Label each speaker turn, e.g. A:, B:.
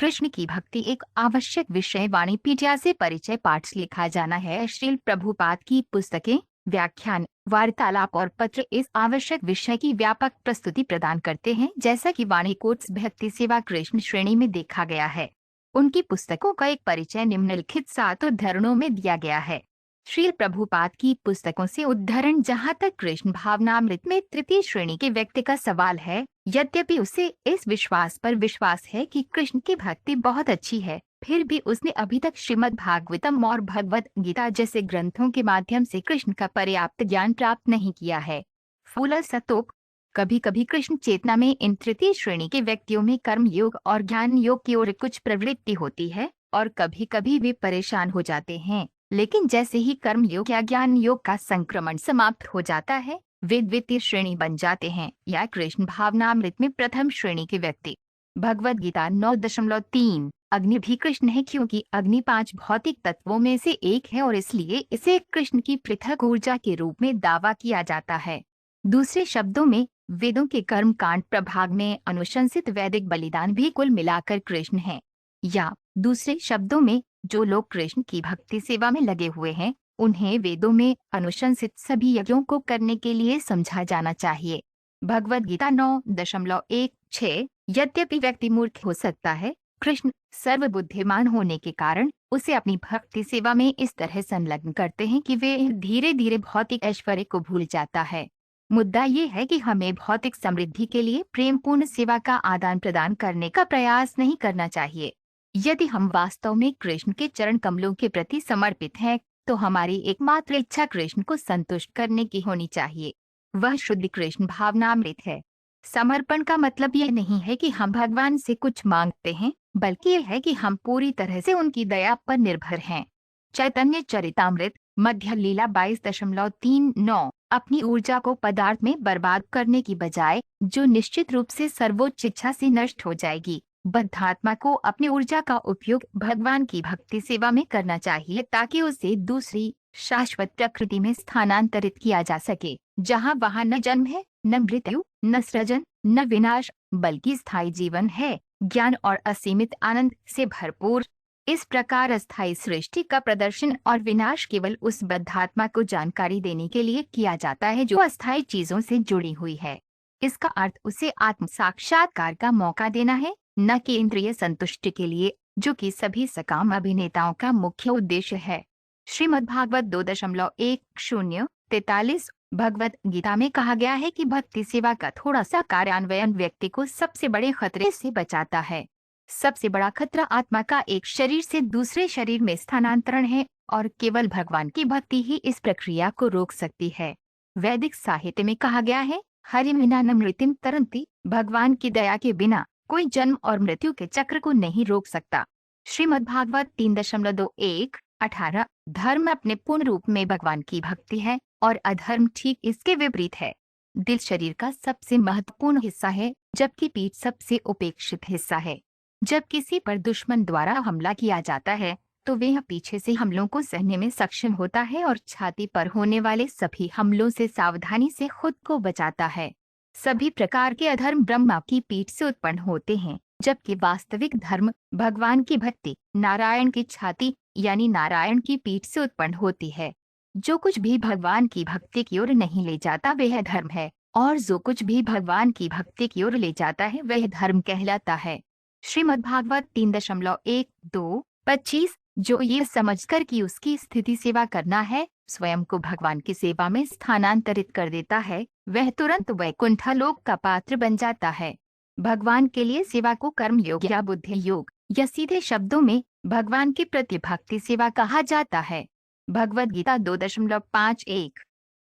A: कृष्ण की भक्ति एक आवश्यक विषय वाणी पीठिया से परिचय पाठ लिखा जाना है। श्रील प्रभुपाद की पुस्तकें, व्याख्यान, वार्तालाप और पत्र इस आवश्यक विषय की व्यापक प्रस्तुति प्रदान करते हैं, जैसा कि वाणी कोट्स भक्ति सेवा कृष्ण श्रेणी में देखा गया है। उनकी पुस्तकों का एक परिचय निम्नलिखित 7 उद्धरणों में दिया गया है। श्रील प्रभुपाद की पुस्तकों से उद्धरण। जहाँ तक कृष्ण भावनामृत में तृतीय श्रेणी के व्यक्ति का सवाल है, यद्यपि उसे इस विश्वास पर विश्वास है कि कृष्ण की भक्ति बहुत अच्छी है, फिर भी उसने अभी तक श्रीमद् भागवतम और भगवत गीता जैसे ग्रंथों के माध्यम से कृष्ण का पर्याप्त ज्ञान प्राप्त नहीं किया है। फूलसतोप। कभी कभी कृष्ण चेतना में इन तृतीय श्रेणी के व्यक्तियों में कर्म योग और ज्ञान योग की ओर कुछ प्रवृत्ति होती है और कभी कभी वे परेशान हो जाते हैं, लेकिन जैसे ही कर्म योग या ज्ञान योग का संक्रमण समाप्त हो जाता है, वे द्वितीय श्रेणी बन जाते हैं या कृष्ण भावनामृत में प्रथम श्रेणी के व्यक्ति। भगवद गीता 9.3। अग्नि भी कृष्ण है, क्योंकि अग्नि 5 भौतिक तत्वों में से एक है और इसलिए इसे कृष्ण की पृथक ऊर्जा के रूप में दावा किया जाता है। दूसरे शब्दों में, वेदों के कर्म कांड प्रभाग में अनुशंसित वैदिक बलिदान भी कुल मिलाकर कृष्ण है। या दूसरे शब्दों में, जो लोग कृष्ण की भक्ति सेवा में लगे हुए हैं, उन्हें वेदों में अनुशंसित सभी यज्ञों को करने के लिए समझा जाना चाहिए। भगवद गीता 9.16। यद्यपि व्यक्ति मूर्ख हो सकता है, कृष्ण सर्वबुद्धिमान होने के कारण उसे अपनी भक्ति सेवा में इस तरह संलग्न करते हैं कि वे धीरे धीरे भौतिक ऐश्वर्य को भूल जाता है। मुद्दा ये है कि हमें भौतिक समृद्धि के लिए प्रेमपूर्ण सेवा का आदान प्रदान करने का प्रयास नहीं करना चाहिए। यदि हम वास्तव में कृष्ण के चरण कमलों के प्रति समर्पित हैं, तो हमारी एकमात्र इच्छा कृष्ण को संतुष्ट करने की होनी चाहिए। वह शुद्ध कृष्ण भावनामृत है। समर्पण का मतलब यह नहीं है कि हम भगवान से कुछ मांगते हैं, बल्कि यह है कि हम पूरी तरह से उनकी दया पर निर्भर हैं। चैतन्य चरितामृत मध्य लीला 22.39। अपनी ऊर्जा को पदार्थ में बर्बाद करने की बजाय, जो निश्चित रूप से सर्वोच्च इच्छा से नष्ट हो जाएगी, बद्धात्मा को अपनी ऊर्जा का उपयोग भगवान की भक्ति सेवा में करना चाहिए, ताकि उसे दूसरी शाश्वत प्रकृति में स्थानांतरित किया जा सके, जहाँ वहाँ न जन्म है, न मृत्यु, न सृजन, न विनाश, बल्कि स्थायी जीवन है, ज्ञान और असीमित आनंद से भरपूर। इस प्रकार अस्थायी सृष्टि का प्रदर्शन और विनाश केवल उस बद्धात्मा को जानकारी देने के लिए किया जाता है जो अस्थायी चीजों से जुड़ी हुई है। इसका अर्थ उसे आत्म साक्षात्कार का मौका देना है, न कि इंद्रिय संतुष्टि के लिए, जो कि सभी सकाम अभिनेताओं का मुख्य उद्देश्य है। श्रीमद्भागवत 2.10-43। भगवत गीता में कहा गया है कि भक्ति सेवा का थोड़ा सा कार्यान्वयन व्यक्ति को सबसे बड़े खतरे से बचाता है। सबसे बड़ा खतरा आत्मा का एक शरीर से दूसरे शरीर में स्थानांतरण है और केवल भगवान की भक्ति ही इस प्रक्रिया को रोक सकती है। वैदिक साहित्य में कहा गया है, हरिम विना न मृत्युम तरन्ति। भगवान की दया के बिना कोई जन्म और मृत्यु के चक्र को नहीं रोक सकता। श्रीमद्भागवत 3.21-18। धर्म अपने पूर्ण रूप में भगवान की भक्ति है और अधर्म ठीक इसके विपरीत है। दिल शरीर का सबसे महत्वपूर्ण हिस्सा है, जबकि पीठ सबसे उपेक्षित हिस्सा है। जब किसी पर दुश्मन द्वारा हमला किया जाता है, तो वह पीछे से हमलों को सहने में सक्षम होता है और छाती पर होने वाले सभी हमलों से सावधानी से खुद को बचाता है। सभी प्रकार के अधर्म ब्रह्मा की पीठ से उत्पन्न होते हैं, जबकि वास्तविक धर्म भगवान की भक्ति नारायण की छाती यानी नारायण की पीठ से उत्पन्न होती है। जो कुछ भी भगवान की भक्ति की ओर नहीं ले जाता वह धर्म है, और जो कुछ भी भगवान की भक्ति की ओर ले जाता है वह धर्म कहलाता है। श्रीमद्भागवत 3.1-2-25। जो ये समझकर कि उसकी स्थिति सेवा करना है, स्वयं को भगवान की सेवा में स्थानांतरित कर देता है, वह तुरंत वैकुंठ लोक का पात्र बन जाता है। भगवान के लिए सेवा को कर्म योग या बुद्धि योग या सीधे शब्दों में भगवान के प्रति भक्ति सेवा कहा जाता है। भगवद गीता 2.51।